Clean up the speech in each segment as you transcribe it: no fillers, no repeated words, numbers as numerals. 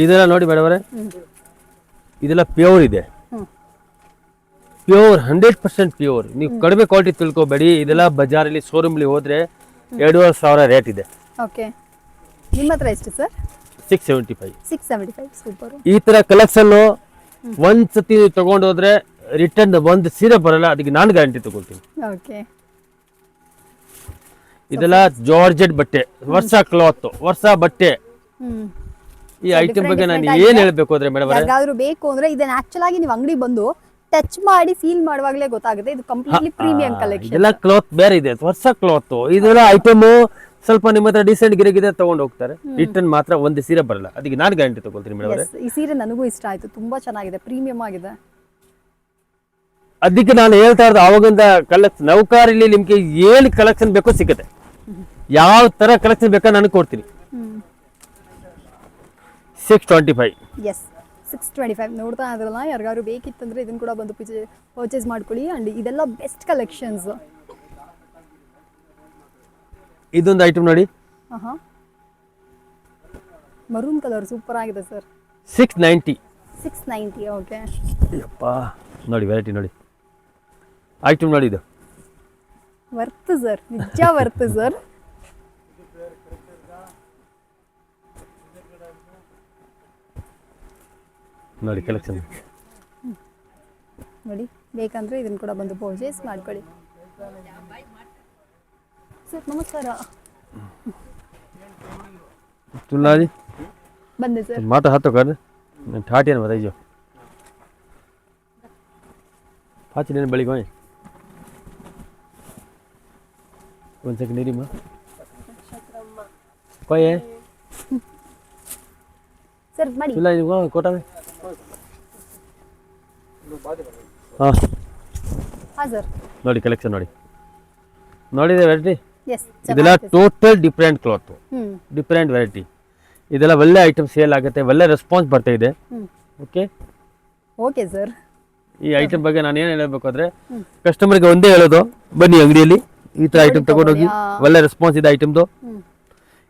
ಇದೆಲ್ಲ ನೋಡಿ ಮೇಡಮ್ ಅವರೇ, ಇದೆಲ್ಲ ಪ್ಯೂರ್ ಇದೆ, ಹ್ಮ್ ಪ್ಯೂರ್ 100% ಪ್ಯೂರ್. ನೀವು ಕಡಿಮೆ ಕ್ವಾಲಿಟಿ ತಿಳ್ಕೊಬೇಡಿ. ಇದೆಲ್ಲ ಬಜಾರಲ್ಲಿ ಶೋರೂಮ್ಲಿ ಹೋದ್ರೆ 2,500 ರೇಟ್ ಇದೆ. ಓಕೆ, ನಿಮ್ಮ ಹತ್ರ ಎಷ್ಟು ಸರ್? 675. 675. ಸೂಪರ್. ಈ ತರ ಕಲೆಕ್ಷನ್ ಒಂದ್ಸತಿ ತಗೊಂಡು ಹೋದ್ರೆ ರಿಟರ್ನ್ ಒಂದು ಸೀರೆ ಬರಲ್ಲ, ಅದಕ್ಕೆ ನಾನು ಗ್ಯಾರಂಟಿ ತಗೊಳ್ತೀನಿ. ಓಕೆ, ಇದೆಲ್ಲ ಜಾರ್ಜೆಟ್ ಬಟ್ಟೆ, ವರ್ಷ ಕ್ಲಾತ್, ವರ್ಷ ಬಟ್ಟೆ. ಹ್ಮ್ ಈ ಐಟಮ್ ಬಗ್ಗೆ ನಾನು ಏನ್ ಹೇಳ್ಬೇಕು ಅಂದ್ರೆ ಮೇಡಮ್ ಯಾರಿಗಾದ್ರೂ ಬೇಕು ಅಂದ್ರೆ ಇದನ್ನ ಆಕ್ಚುಲ್ ಆಗಿ ನೀವು ಅಂಗಡಿ ಬಂದು ಟಚ್ ಮಾಡಿ ಫೀಲ್ ಮಾಡುವಾಗಲೇ ಗೊತ್ತಾಗುತ್ತೆ ಇದು ಕಂಪ್ಲೀಟ್ಲಿ ಪ್ರೀಮಿಯಂ ಕಲೆಕ್ಷನ್. ಇದೆಲ್ಲ ಕ್ಲಾತ್ ಬೇರೆ ಇದೆ, ವರ್ಷ ಕ್ಲಾತ್. ಇದೆಲ್ಲ ಐಟಮ್ ಸ್ವಲ್ಪ ನಿಮ್ಮ ಹತ್ರ ಡಿಸೆಂಟ್ ಗಿರಿಗಿದೆ ತಗೊಂಡು ಹೋಗ್ತಾರೆ, ರಿಟರ್ನ್ ಮಾತ್ರ ಒಂದು ಸೀರೆ ಬರಲ್ಲ, ಅದಕ್ಕೆ ನಾನು ಗ್ಯಾರಂಟಿ ತಗೊಳ್ತೀನಿ ಮೇಡಮ್ ಅವರೇ. ಈ ಸೀರೆ ನನಗೂ ಇಷ್ಟ ಆಯ್ತು, ತುಂಬಾ ಚೆನ್ನಾಗಿದೆ, ಪ್ರೀಮಿಯಂ ಆಗಿದೆ. ಅದಕ್ಕೆ ನಾನು ಹೇಳ್ತಾ ಇರೋದು ಆವಾಗಿಂದ ಕಲೆಕ್ಷನ್ ನೌಕಾರಲ್ಲಿ ನಿಮ್ಗೆ ಏನು ಕಲೆಕ್ಷನ್ ಬೇಕೋ ಸಿಗುತ್ತೆ, ಯಾವ ತರ ಕಲೆಕ್ಷನ್ ಬೇಕಾ ನಾನು ಕೊಡ್ತೀನಿ. 625. ಎಸ್, 625. ನೋಡ್ತಾ ಇದ್ರಲ್ಲ, ಯಾರಿಗಾದ್ರು ಬೇಕಿತ್ತಂದ್ರೆ ಇದನ್ನ ಕೂಡ ಬಂದು ಪರ್ಚೇಸ್ ಮಾಡ್ಕೊಳ್ಳಿ. ಅಂಡ್ ಇದೆಲ್ಲ ಬೆಸ್ಟ್ ಕಲೆಕ್ಷನ್ಸ್. ಇದೊಂದು ಐಟಮ್ ನೋಡಿ, ಮರೂನ್ ಕಲರ್ ಸೂಪರ್ ಆಗಿದೆ ಸರ್. 690. 690. ಓಕೆ, ಅಪ್ಪ ನೋಡಿ ವೆರೈಟಿ ನೋಡಿ, ಐಟಮ್ ನೋಡಿ, ಇದು ವರ್ತ್ ಸರ್, ನಿಜ ವರ್ತ್ ಸರ್. ನೋಡಿ ಕಲೆಕ್ಷನ್ ನೋಡಿ, ಬೇಕಂದ್ರೆ ಇದನ್ನ ಕೂಡ ಬಂದು ಪರ್ಚೇಸ್ ಮಾಡ್ಕೊಳ್ಳಿ. ಸರ್ ನಮಸ್ಕಾರ. तुलाजी बंदे सर माता हाथ तो कर ठाटिया ने बताइए पाँच दिन बड़ी कोई कौन सा किनेरी माँ कोई है सर मड़ी तुलाजी वो कोटा में हाँ हाँ सर ನೋಡಿ ಕಲೆಕ್ಷನ್ ನೋಡಿ ನೋಡಿದೆ ವೆರೈಟಿ यस ಇದೆಲ್ಲ total different cloth different variety ಇದೆಲ್ಲ ಒಳ್ಳೆ ಐಟಮ್ ಸೇಲ್ ಆಗುತ್ತೆ ಒಳ್ಳೆ ರೆಸ್ಪಾನ್ಸ್ ಬರ್ತಾ ಇದೆ ಓಕೆ ಓಕೆ ಸರ್ ಈ ಐಟಮ್ ಬಗ್ಗೆ ನಾನು ಏನು ಹೇಳಬೇಕು ಅಂದ್ರೆ ಕಸ್ಟಮರ್ಗೆ ಒಂದೇ ಹೇಳೋದು ಬನ್ನಿ ಅಂಗಡಿಯಲ್ಲಿ ಈ ತರ ಐಟಮ್ ತಗೊಂಡೋಗಿ ಒಳ್ಳೆ ರೆಸ್ಪಾನ್ಸ್ ಇದೆ ಐಟಮ್ದು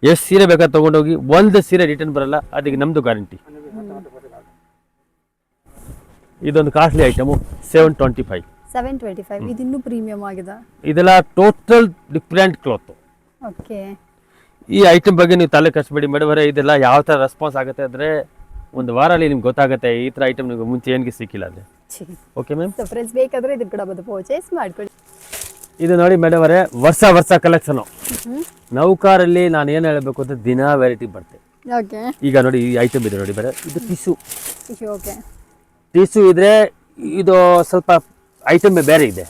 ಎಷ್ಟು ಸೀರೆ ಬೇಕಾದ್ರೆ ತಗೊಂಡೋಗಿ ಒಂದು ಸೀರೆ ರಿಟರ್ನ್ ಬರಲ್ಲ ಅದಕ್ಕೆ ನಮ್ದು ಗ್ಯಾರಂಟಿ ಇದೊಂದು ಕಾಸ್ಟ್ಲಿ ಐಟಮು 725 725 ಇದು ಇನ್ನೂ ಪ್ರೀಮಿಯಂ ಆಗಿದೆ ಇದೆಲ್ಲ ಟೋಟಲ್ ಡಿಫರೆಂಟ್ ಕ್ಲಾತ್ ಓಕೆ ಈ ಐಟಮ್ ಬಗ್ಗೆ ನೀವು ತಲೆ ಕಷ್ಟಬೇಡಿ ಮೇಡಮ್ ಅವರೇ ಇದೆಲ್ಲ ಯಾವ ಥರ ರೆಸ್ಪಾನ್ಸ್ ಆಗುತ್ತೆ ಅಂದರೆ ಒಂದು ವಾರಲ್ಲಿ ನಿಮ್ಗೆ ಗೊತ್ತಾಗುತ್ತೆ ಈ ಥರ ಐಟಮ್ ನಿಮಗೆ ಮುಂಚೆ ಏನಿಗೆ ಸಿಕ್ಕಿಲ್ಲ ಅಂದರೆ ಓಕೆ ಮ್ಯಾಮ್ ಸೊ ಫ್ರೆಂಡ್ಸ್ ಬೇಕಾದರೆ ಇದನ್ನ ಕೂಡ ಬಂದು ಪರ್ಚೇಸ್ ಮಾಡ್ಕೊಳ್ಳಿ ಇದು ನೋಡಿ ಮೇಡಮ್ ಅವರೇ ವರ್ಷ ವರ್ಷ ಕಲೆಕ್ಷನು ನೌಕಾರಲ್ಲಿ ನಾನು ಏನು ಹೇಳಬೇಕು ಅಂತ ದಿನ ವೆರೈಟಿ ಬರುತ್ತೆ ಓಕೆ ಈಗ ನೋಡಿ ಈ ಐಟಮ್ ಇದೆ ನೋಡಿ ಬೇರೆ ಇದು ಟಿಶ್ಯೂ ಓಕೆ ಟಿಶ್ಯೂ ಇದ್ರೆ ಇದು ಸ್ವಲ್ಪ ಐಟಮ್ ಬೇರೆ ಇದೆ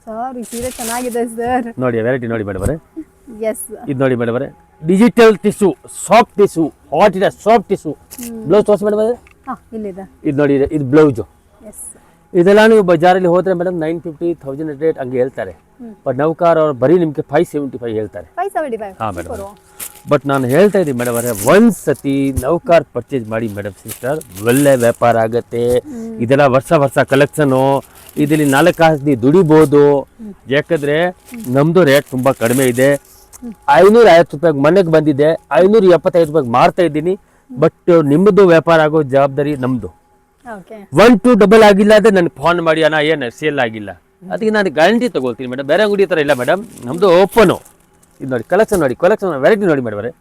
ಸರ್ ಈ ಸೀರೆ ಚೆನ್ನಾಗಿದೆ ಸರ್ ನೋಡಿ ವೆರೈಟಿ ನೋಡಿ ಮೇಡಮ್ ಅವರೇ ಎಸ್ ಇದು ನೋಡಿ ಮೇಡಮ್ ಅವರೇ digital tissue soft tissue hot ಇದೆ ಸಾಫ್ಟ್ ಟಿಶ್ಯೂ ಬ್ಲೌಸ್ ತೋರಿಸಿ ಮೇಡಮ್ ಅವರೇ ಹಾಂ ಇಲ್ಲಿದೆ ಇದು ನೋಡಿ ಇದು ಬ್ಲೌಸು ಎಸ್ ಇದೆಲ್ಲ ನೀವು ಬಜಾರಲ್ಲಿ ಹೋದ್ರೆ ಮೇಡಮ್ 950 ರೇಟ್ ಹಂಗೆ ಹೇಳ್ತಾರೆ ಬಟ್ ನೌಕಾರ ಅವ್ರು ಬರೀ ನಿಮಗೆ 575 ಹೇಳ್ತಾರೆ 575 ಹಾಂ ಮೇಡಮ್ ಬಟ್ ನಾನು ಹೇಳ್ತಾ ಇದ್ದೀನಿ ಮೇಡಮ್ ಅವರೇ ಒಂದು ಸತಿ ನೌಕಾರ್ ಪರ್ಚೇಸ್ ಮಾಡಿ ಮೇಡಮ್ ಸಿಸ್ಟರ್ ಒಳ್ಳೆ ವ್ಯಾಪಾರ ಆಗುತ್ತೆ ಇದೆಲ್ಲ ವರ್ಷ ವರ್ಷ ಕಲೆಕ್ಷನು ಇದರಲ್ಲಿ 4 ಕಾಸು ದುಡಿಬೋದು ಯಾಕಂದರೆ ನಮ್ಮದು ರೇಟ್ ತುಂಬ ಕಡಿಮೆ ಇದೆ 550 ರೂಪಾಯಿಗೆ ಮನೆಗೆ ಬಂದಿದೆ 575 ರೂಪಾಯಿಗೆ ಮಾರ್ತಾ ಇದ್ದೀನಿ ಬಟ್ ನಿಮ್ಮದು ವ್ಯಾಪಾರ ಆಗೋ ಜವಾಬ್ದಾರಿ ನಮ್ಮದು ಓಕೆ 1 2 ಡಬಲ್ ಆಗಿಲ್ಲ ಅಂದರೆ ನನಗೆ ಫೋನ್ ಮಾಡಿ ಅಣ್ಣ ಏನು ಸೇಲ್ ಆಗಿಲ್ಲ ಅದಕ್ಕೆ ನಾನು ಗ್ಯಾರಂಟಿ ತೊಗೊಳ್ತೀನಿ ಮೇಡಮ್ ಬೇರೆ ಅಂಗಡಿ ಥರ ಇಲ್ಲ ಮೇಡಮ್ ನಮ್ಮದು ಓಪನು ಇದು ನೋಡಿ ಕಲೆಕ್ಷನ್ ವೆರೈಟಿ ನೋಡಿ ಮೇಡಮ್ ಅವರೇ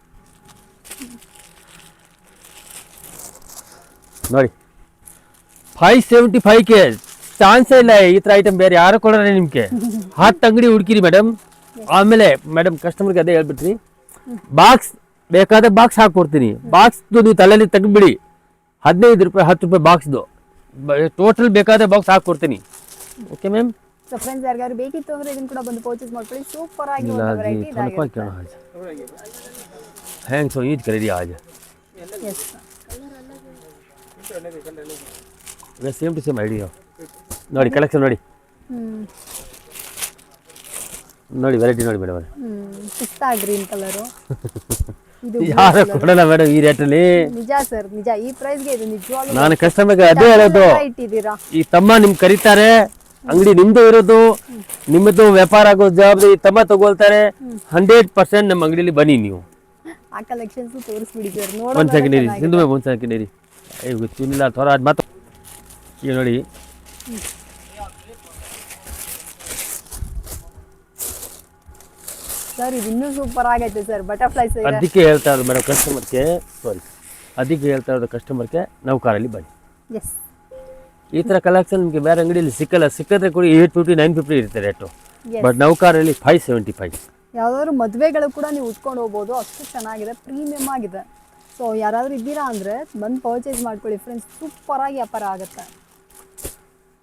ನೋಡಿ 575ಗೆ ಚಾನ್ಸೇ ಇಲ್ಲ ಈ ಥರ ಐಟಮ್ ಬೇರೆ ಯಾರು ಕೊಡೋಣ ನಿಮಗೆ 10 ಅಂಗಡಿ ಹುಡುಕಿರಿ ಮೇಡಮ್ ಆಮೇಲೆ ಮೇಡಮ್ ಕಸ್ಟಮರ್ಗೆ ಅದೇ ಹೇಳ್ಬಿಟ್ರಿ ಬಾಕ್ಸ್ ಬೇಕಾದ್ರೆ ಬಾಕ್ಸ್ ಹಾಕ್ಕೊಡ್ತೀನಿ ಬಾಕ್ಸ್ದು ನೀವು ತಲೆಯಲ್ಲಿ ತೆಗೆದ್ಬಿಡಿ 15 ರೂಪಾಯಿ 10 ರೂಪಾಯಿ ಬಾಕ್ಸ್ದು ಟೋಟಲ್ ಬೇಕಾದ್ರೆ ಬಾಕ್ಸ್ ಹಾಕ್ಕೊಡ್ತೀನಿ ಓಕೆ ಮ್ಯಾಮ್ ಸೊ ಫ್ರೆಂಡ್ಸ್ ಯಾರಿಗಾರು ಬೇಕಿತ್ತು ಅಂದ್ರೆ ಇದನ್ನ ಕೂಡ ಬಂದು ಪರ್ಚೇಸ್ ಮಾಡ್ಕೊಳ್ಳಿ ಸೂಪರ್ ಆಗಿ ಒಂದು ವೆರೈಟಿ ಇದಾಗಿದೆ ಹ್ಯಾಂಗ್ ಸೋ ಯೂಸ್ ಕರೀರಿ आज ಎಸ್ वे सेम टू सेम आइडिया ನೋಡಿ ಕಲೆಕ್ಷನ್ ನೋಡಿ ನೋಡಿ ವೆರೈಟಿ ನೋಡಿ ಮೇಡಮ್ ಪಿಸ್ತಾ ಗ್ರೀನ್ ಕಲರ್ ಇದು ಯಾರು ಕೊಡಲ್ಲ ಮೇಡಮ್ ಈ ರೇಟಲ್ಲಿ ನಿಜ ಸರ್ ನಿಜ ಈ ಪ್ರೈಸ್ ಗೆ ಇದು ನಿಜವಾಗ್ಲೂ ನಾನು ಕಸ್ಟಮರ್ಗೆ ಅದೇ ಹೇಳೋದು ಇಟ್ಟಿದ್ದೀರಾ ಈ ತಮ್ಮ ನಿಮ್ ಕರೀತಾರೆ ಅಂಗಡಿ ನಿಮ್ದು ಇರೋದು, ನಿಮ್ಮದು ವ್ಯಾಪಾರ ಆಗೋ ಜವಾಬ್ದಾರಿ ತಮ್ಮ ತಗೊಳ್ತಾರೆ. 100% ನಮ್ಮ ಅಂಗಡಿಲಿ ಬನ್ನಿ ನೀವು. ಆ ಕಲೆಕ್ಷನ್ಸ್ ತೋರಿಸ್ಬಿಡಿ ಸರ್. ಒಂದು ಸೆಕೆಂಡ್ ಇರಿ ಸಿಂಧು ಮ್ಯಾಮ್, ಒಂದು ಸೆಕೆಂಡ್ ಇರಿ. ಗೊತ್ತಿಲ್ಲ ಥರ ಅದು ಮಾತು ಈಗ ನೋಡಿ. ಸರ್ ಇದು ಇನ್ನೂ ಸೂಪರ್ ಆಗೈತೆ ಸರ್. ಬಟರ್ಫ್ಲೈಸ್ ಅದಕ್ಕೆ ಹೇಳ್ತಾ ಇರೋದು ಮೇಡಮ್ ಕಸ್ಟಮರ್ಗೆ, ಅದಕ್ಕೆ ಹೇಳ್ತಾ ಇರೋದು ಕಸ್ಟಮರ್ಗೆ ನೌಕಾರಲ್ಲಿ ಬನ್ನಿ. ಎಸ್, ಈ ಥರ ಕಲೆಕ್ಷನ್ ನಿಮಗೆ ಬೇರೆ ಅಂಗಡಿಯಲ್ಲಿ ಸಿಕ್ಕಲ್ಲ. ಸಿಕ್ಕಿದ್ರೆ ಕೂಡ 850 950 ಇರುತ್ತೆ ರೇಟು. ಬಟ್ ನೌಕಾರಲ್ಲಿ 575. ಯಾವ್ದಾದ್ರು ಮದುವೆಗಳು ಕೂಡ ನೀವು ಉಟ್ಕೊಂಡು ಹೋಗ್ಬೋದು, ಅಷ್ಟು ಚೆನ್ನಾಗಿದೆ, ಪ್ರೀಮಿಯಮ್ ಆಗಿದೆ. ಸೊ ಯಾರಾದರೂ ಇದ್ದೀರಾ ಅಂದರೆ ಬಂದು ಪರ್ಚೇಸ್ ಮಾಡ್ಕೊಳ್ಳಿ ಫ್ರೆಂಡ್ಸ್, ಸೂಪರಾಗಿ ವ್ಯಾಪಾರ ಆಗುತ್ತೆ.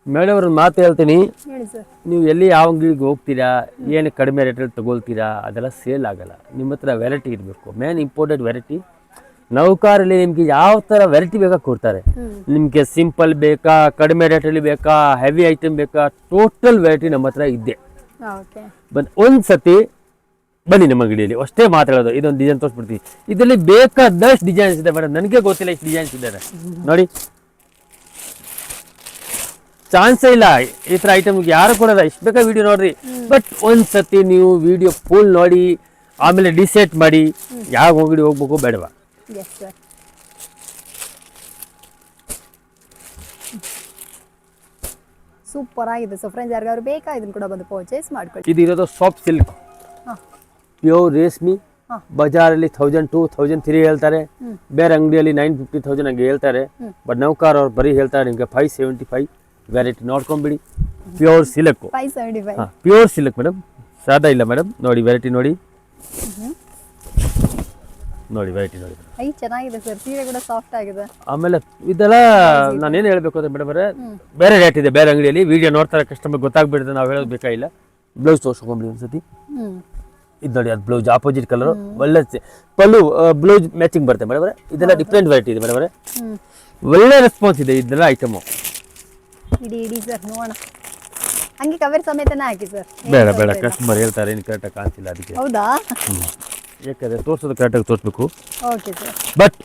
ಮೇಡಮ್ ಅವ್ರ ಮಾತು ಹೇಳ್ತೀನಿ, ಹೇಳಿ ಸರ್. ನೀವು ಎಲ್ಲಿ ಯಾವ ಅಂಗಡಿಗೆ ಹೋಗ್ತೀರಾ, ಏನು ಕಡಿಮೆ ರೇಟಲ್ಲಿ ತಗೊಳ್ತೀರಾ, ಅದೆಲ್ಲ ಸೇಲ್ ಆಗಲ್ಲ. ನಿಮ್ಮ ಹತ್ರ ವೆರೈಟಿ ಇರಬೇಕು, ಮೇನ್ ಇಂಪಾರ್ಟೆಂಟ್ ವೆರೈಟಿ. ನೌಕಾರಲ್ಲಿ ನಿಮಗೆ ಯಾವ ಥರ ವೆರೈಟಿ ಬೇಕಾ ಕೊಡ್ತಾರೆ. ನಿಮಗೆ ಸಿಂಪಲ್ ಬೇಕಾ, ಕಡಿಮೆ ರೇಟಲ್ಲಿ ಬೇಕಾ, ಹೆವಿ ಐಟಮ್ ಬೇಕಾ, ಟೋಟಲ್ ವೆರೈಟಿ ನಮ್ಮ ಹತ್ರ ಇದೆ. ಬಂದು ಒಂದು ಸತಿ ಬನ್ನಿ ನಮ್ಮ ಅಂಗಡಿಯಲ್ಲಿ, ಅಷ್ಟೇ ಮಾತಾಡೋದು. ಇದೊಂದು ಡಿಸೈನ್ ತೋರಿಸ್ಬಿಡ್ತೀವಿ. ಇದರಲ್ಲಿ ಬೇಕಾದಷ್ಟು ಡಿಸೈನ್ಸ್ ಇದೆ ಮೇಡಮ್, ನನಗೆ ಗೊತ್ತಿಲ್ಲ ಇಷ್ಟು ಡಿಸೈನ್ಸ್ ಇದ್ದಾರೆ ನೋಡಿ. ಚಾನ್ಸೇ ಇಲ್ಲ ಈ ಥರ ಐಟಮ್ಗೆ ಯಾರು ಕೊಡೋಲ್ಲ. ಇಷ್ಟು ಬೇಕಾ ವಿಡಿಯೋ ನೋಡ್ರಿ, ಬಟ್ ಒಂದು ಸತಿ ನೀವು ವಿಡಿಯೋ ಫುಲ್ ನೋಡಿ ಆಮೇಲೆ ಡಿಸೈಡ್ ಮಾಡಿ ಯಾವ ಅಂಗಡಿ ಹೋಗ್ಬೇಕು ಬೇಡವಾ. ಸೂಪರ್ ಆಗಿದೆ. ಸೊ ಫ್ರೆಂಡ್ಸ್ ಯಾರಿಗಾದ್ರು ಬೇಕಾ ಇದನ್ನು ಕೂಡ ಬಂದು ಪರ್ಚೇಸ್ ಮಾಡ್ಕೊಳ್ಳಿ. ಇದು ಇರೋದು ಸಾಫ್ಟ್ ಸಿಲ್ಕ್, ಪ್ಯೂರ್ ರೇಷ್ಮಿ. ಬಜಾರಲ್ಲಿ 1002 1003 ಹೇಳ್ತಾರೆ, ಬೇರೆ ಅಂಗಡಿಯಲ್ಲಿ 950 ಹಂಗೆ ಹೇಳ್ತಾರೆ. ಬಟ್ ನೌಕಾರ್ ಅವ್ರು ಬರೀ ಹೇಳ್ತಾರೆ ನಿಮಗೆ 575. ವೆರೈಟಿ ನೋಡ್ಕೊಂಬಿಡಿ. Pure silk, 575. Pure silk madam, ಸಾದಾ ಇಲ್ಲ ಮೇಡಮ್. ನೋಡಿ ವೆರೈಟಿ ನೋಡಿ, ನೋಡಿ ವೆರೈಟಿ ನೋಡಿ. ಚೆನ್ನಾಗಿದೆ ಸರ್, ಸೀರೆ ಕೂಡ ಸಾಫ್ಟ್ ಆಗಿದೆ. ಆಮೇಲೆ ಇದೆಲ್ಲ ನಾನೇನು ಹೇಳಬೇಕು ಅಂದ್ರೆ ಮೇಡಮ್ ಅವರೇ, ಬೇರೆ ರೇಟ್ ಇದೆ ಬೇರೆ ಅಂಗಡಿಯಲ್ಲಿ. ವಿಡಿಯೋ ನೋಡ್ತಾರೆ ಕಸ್ಟಮರ್ ಗೊತ್ತಾಗ್ಬಿಡುತ್ತೆ, ನಾವು ಹೇಳೋದು ಬೇಕಾಗಿಲ್ಲ. ಬ್ಲೌಸ್ ತೋರಿಸ್ಕೊಂಬಿಡಿ ಒಂದ್ಸತಿ. ಇದು ನೋಡಿ, ಅದು ಬ್ಲೌಸ್ ಆಪೋಸಿಟ್ ಕಲರ್, ಒಳ್ಳೆ ಪಲ್ಲು ಬ್ಲೌಸ್ ಮ್ಯಾಚಿಂಗ್ ಬರುತ್ತೆ ಮೇಡಮ್ ಅವರೇ. ಇದೆಲ್ಲ ಡಿಫ್ರೆಂಟ್ ವೆರೈಟಿ ಇದೆ ಮೇಡಮ್ ಅವರೇ, ಒಳ್ಳೆ ರೆಸ್ಪಾನ್ಸ್ ಇದೆ ಇದೆಲ್ಲ ಐಟಮು. ಇಡಿ ಇಡಿ ಸರ್ ನೋಡೋಣ. ಹಂಗೆ ಕವರ್ ಸಮೇತನೇ ಹಾಕಿ ಸರ್. ಬೇಡ ಬೇಡ, ಕಸ್ಟಮರ್ ಹೇಳ್ತಾರೆ ಏನು ಕರೆಕ್ಟಾಗಿ ಕಾಣಿಸಿಲ್ಲ ಅದಕ್ಕೆ. ಹೌದಾ? ಯಾಕಂದರೆ ತೋರಿಸೋದು ಕರೆಕ್ಟಾಗಿ ತೋರಿಸ್ಬೇಕು. Okay sir. ಬಟ್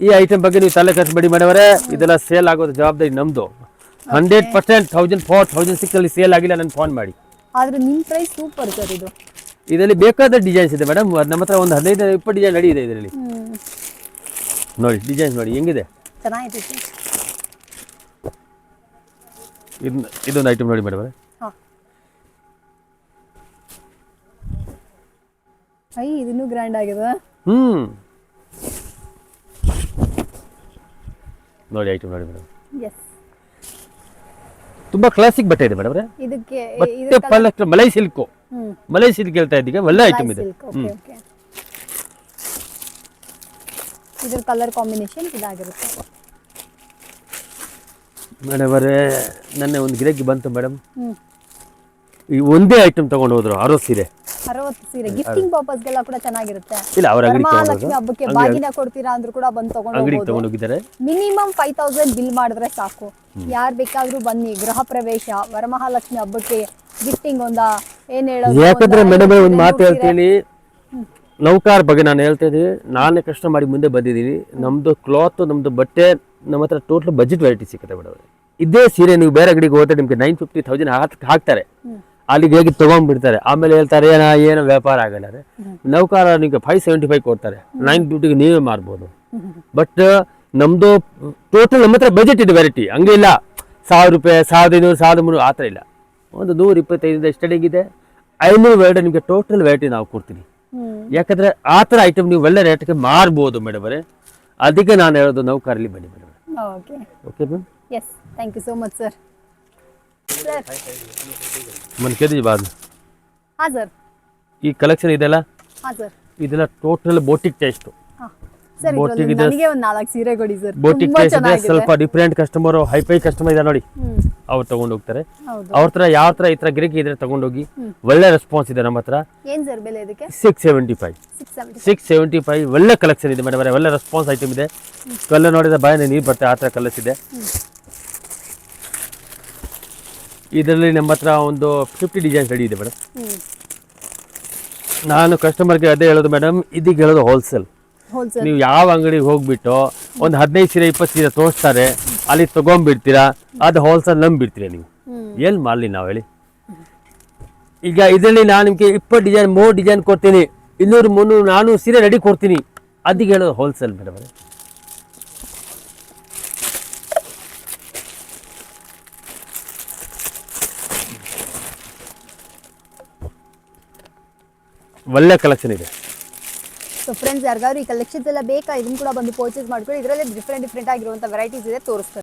ಈ ಐಟಮ್ ಬಗ್ಗೆ ನೀವು ತಲೆ ಕೆಡಿಸ್ಬೇಡಿ ಮೇಡಮ್ ಅವರೇ, ಇದೆಲ್ಲ ಸೇಲ್ ಆಗೋದು ಜವಾಬ್ದಾರಿ ನಮ್ಮದು. 100% 1004 1006 ಸೇಲ್ ಆಗಿಲ್ಲ ನನಗೆ ಫೋನ್ ಮಾಡಿ. ಆದರೆ ನಿಮ್ಮ ಪ್ರೈಸ್ ಸೂಪರ್ ಸರ್. ಇದರಲ್ಲಿ ಬೇಕಾದ ಡಿಸೈನ್ಸ್ ಇದೆ ಮೇಡಮ್, ನಮ್ಮ ಹತ್ರ ಒಂದು 15-20 ಡಿಸೈನ್ ರೆಡಿ ಇದೆ ಇದರಲ್ಲಿ. ನೋಡಿ ಡಿಸೈನ್ಸ್ ನೋಡಿ ಹೆಂಗಿದೆ, ಚೆನ್ನಾಗಿದೆ. ಇದೊಂದು ಐಟಮ್ ನೋಡಿ ಮೇಡಮ್. ಇದನ್ನು ಗ್ರ್ಯಾಂಡ್ ಆಗಿದೆ. ನೋಡಿ ಐಟಮ್ ನೋಡಿ ಮೇಡಮ್, ತುಂಬಾ ಕ್ಲಾಸಿಕ್ ಬಟ್ಟೆ ಇದೆ ಮೇಡಮ್. ಇದಕ್ಕೆ ಬಟ್ಟೆ ಮಲೈ ಸಿಲ್ಕ್, ಮಲೈ ಸಿಲ್ಕ್ ಹೇಳ್ತಾ ಇದ್ದೀಗ, ಒಳ್ಳೆ ಐಟಮ್ ಇದೆ. ಇದರ ಕಲರ್ ಕಾಂಬಿನೇಷನ್ ಇದಾಗಿರುತ್ತೆ ಮೇಡಮ್ ಅವರೇ. ನನ್ನ ಒಂದು ಗಿರಾಕಿ ಬಂತು ಮೇಡಮ್, ಈ ಒಂದೇ ಐಟಮ್ ತಗೊಂಡು ಹೋದ್ರು 60 ಸೀರೆ. 60 ಸೀರೆ ಗಿಫ್ಟಿಂಗ್ ಪರ್ಪಸ್ಗೆಲ್ಲ ಕೂಡ ಚೆನ್ನಾಗಿರುತ್ತೆ. ಇಲ್ಲ ಅವ್ರ ಅಂಗಡಿ ಮಹಾಲಕ್ಷ್ಮಿ ಹಬ್ಬಕ್ಕೆ ಬಾಗಿನ ಕೊಡ್ತೀರಾ ಅಂದ್ರೂ ಕೂಡ ಬಂದು ತಗೊಂಡು ಹೋಗಿದ್ದಾರೆ. ಮಿನಿಮಮ್ 5000 ಬಿಲ್ ಮಾಡಿದ್ರೆ ಸಾಕು. ಯಾರು ಬೇಕಾದ್ರೂ ಬನ್ನಿ, ಗೃಹ ಪ್ರವೇಶ, ವರಮಹಾಲಕ್ಷ್ಮಿ ಹಬ್ಬಕ್ಕೆ ಗಿಫ್ಟಿಂಗ್ ಏನ್ ಹೇಳೋದು. ಯಾಕಂದ್ರೆ ಮೇಡಮ್ ಒಂದು ಮಾತು ಹೇಳ್ತೀನಿ, ನೌಕಾರ್ ಬಗ್ಗೆ ನಾನು ಹೇಳ್ತಾ ಇದ್ದೀನಿ, ನಾನೇ ಕಷ್ಟ ಮಾಡಿ ಮುಂದೆ ಬಂದಿದ್ದೀನಿ. ನಮ್ದು ಕ್ಲಾತ್, ನಮ್ದು ಬಟ್ಟೆ, ನಮ್ಮ ಹತ್ರ ಟೋಟಲ್ ಬಜೆಟ್ ವೆರೈಟಿ ಸಿಗುತ್ತೆ ಮೇಡಮ್. ಇದೇ ಸೀರೆ ನೀವು ಬೇರೆ ಅಂಗಡಿಗೆ ಹೋದ್ರೆ ನಿಮ್ಗೆ 950 ಹಾಕ್ತಾರೆ, ಅಲ್ಲಿಗೆ ಹೇಗೆ ತೊಗೊಂಡ್ಬಿಡ್ತಾರೆ. ಆಮೇಲೆ ಹೇಳ್ತಾರೆ ಏನೋ ವ್ಯಾಪಾರ ಆಗಲ್ಲ. ನೌಕಾರ ನಿಮಗೆ 575 ಕೊಡ್ತಾರೆ, 950 ನೀವೇ ಮಾರ್ಬೋದು. ಬಟ್ ನಮ್ದು ಟೋಟಲ್ ನಮ್ಮ ಹತ್ರ ಬಜೆಟ್ ಇದೆ ವೆರೈಟಿ. ಹಂಗೆ ಇಲ್ಲ 1000 ರೂಪಾಯಿ 1500 1300 ಆ ಥರ ಇಲ್ಲ. ಒಂದು 125 ಸ್ಟಾರ್ಟಿಂಗ್ ಇದೆ, 500 ವೆರೈಟಿ ನಿಮಗೆ ಟೋಟಲ್ ವೆರೈಟಿ ನಾವು ಕೊಡ್ತೀನಿ. ಯಾಕಂದ್ರೆ ಆ ಥರ ಐಟಮ್ ನೀವು ಒಳ್ಳೆ ರೇಟ್ಗೆ ಮಾರ್ಬೋದು ಮೇಡಮ್ ಅವರೇ. ಅದಕ್ಕೆ ನಾನು ಹೇಳೋದು ನೌಕಾರಲ್ಲಿ ಬನ್ನಿ madam. Okay ma'am, yes, thank you so much sir. मन केजी बाद हाँ सर ಈ ಕಲೆಕ್ಷನ್ ಇದೆಲ್ಲ हाँ सर ಇದೆಲ್ಲ ಟೋಟಲ್ ಬೋಟಿಕ್ ಟೇಸ್ಟ್ हाँ ಸರ್ ಇದರಲ್ಲಿ ನನಗೆ ಒಂದು 4 ಸೀರೆ ಕೊಡಿ ಸರ್ ಬೋಟಿಕ್ ಟೇಸ್ಟ್ ಇದೆ ಸ್ವಲ್ಪ ಡಿಫರೆಂಟ್ ಕಸ್ಟಮರ್ ಹೈಫೈ ಕಸ್ಟಮರ್ ಇದೆ ನೋಡಿ ಅವ್ರು ತಗೊಂಡು ಹೋಗ್ತಾರೆ ಅವ್ರ ತರ ಯಾವ ತರ ಈ ತರ ಗಿರಕಿ ಇದ್ರೆ ತಗೊಂಡು ಹೋಗಿ ಒಳ್ಳೆ ರೆಸ್ಪಾನ್ಸ್ ಇದೆ ನಮ್ಮ ಹತ್ರ ಏನು ಸರ್ ಬೆಲೆ ಇದಕ್ಕೆ 675 ಒಳ್ಳೆ ಕಲೆಕ್ಷನ್ ಇದೆ ಮೇಡಮ್ ಒಳ್ಳೆ ರೆಸ್ಪಾನ್ಸ್ ಐಟಮ್ ಇದೆ ಕಲರ್ ನೋಡಿದ್ರೆ ಬಾಯಲ್ಲಿ ನೀರು ಬರುತ್ತೆ ಆ ತರ ಕಲರ್ಸ್ ಇದೆ ಇದರಲ್ಲಿ ನಮ್ಮ ಹತ್ರ ಒಂದು 50 ಡಿಸೈನ್ಸ್ ರೆಡಿ ಇದೆ ಮೇಡಮ್ ನಾನು ಕಸ್ಟಮರ್ಗೆ ಅದೇ ಹೇಳೋದು ಮೇಡಮ್ ಇದೀಗ ಹೇಳೋದು ಹೋಲ್ಸೇಲ್ ನೀವು ಯಾವ ಅಂಗಡಿಗೆ ಹೋಗ್ಬಿಟ್ಟು ಒಂದು 15 ಸೀರೆ 20 ಸೀರೆ ತೋರಿಸ್ತಾರೆ ಅಲ್ಲಿ ತಗೊಂಡ್ಬಿಡ್ತೀರಾ ಅದು ಹೋಲ್ಸೇಲ್ ನಂಬಿಡ್ತೀರಾ ನೀವು ಏನು ಮಾಡಲಿ ನಾವು ಹೇಳಿ. ಈಗ ಇದರಲ್ಲಿ ನಾನು ನಿಮಗೆ 20 ಡಿಸೈನ್ 3 ಡಿಸೈನ್ ಕೊಡ್ತೀನಿ, 200 300 400 ಸೀರೆ ರೆಡಿ ಕೊಡ್ತೀನಿ. ಅದಕ್ಕೆ ಹೇಳೋದು ಹೋಲ್ಸೇಲ್ ಮೇಡಮ್ ಅವರೇ. ಒಳ್ಳೆ ಕಲೆಕ್ಷನ್ ಇದೆ. ಸೊ ಫ್ರೆಂಡ್ಸ್, ಯಾರಿಗಾದ್ರು ಈ ಕಲೆಕ್ಷನ್ಸ್ ಎಲ್ಲ ಬೇಕಾ, ಇದನ್ನು ಕೂಡ ಬಂದು ಪರ್ಚೇಸ್ ಮಾಡ್ಕೊಳ್ಳಿ. ಇದರಲ್ಲಿ ಡಿಫ್ರೆಂಟ್ ಆಗಿರುವಂಥ ವೆರೈಟೀಸ್ ಇದೆ, ತೋರಿಸ್ತಾರೆ.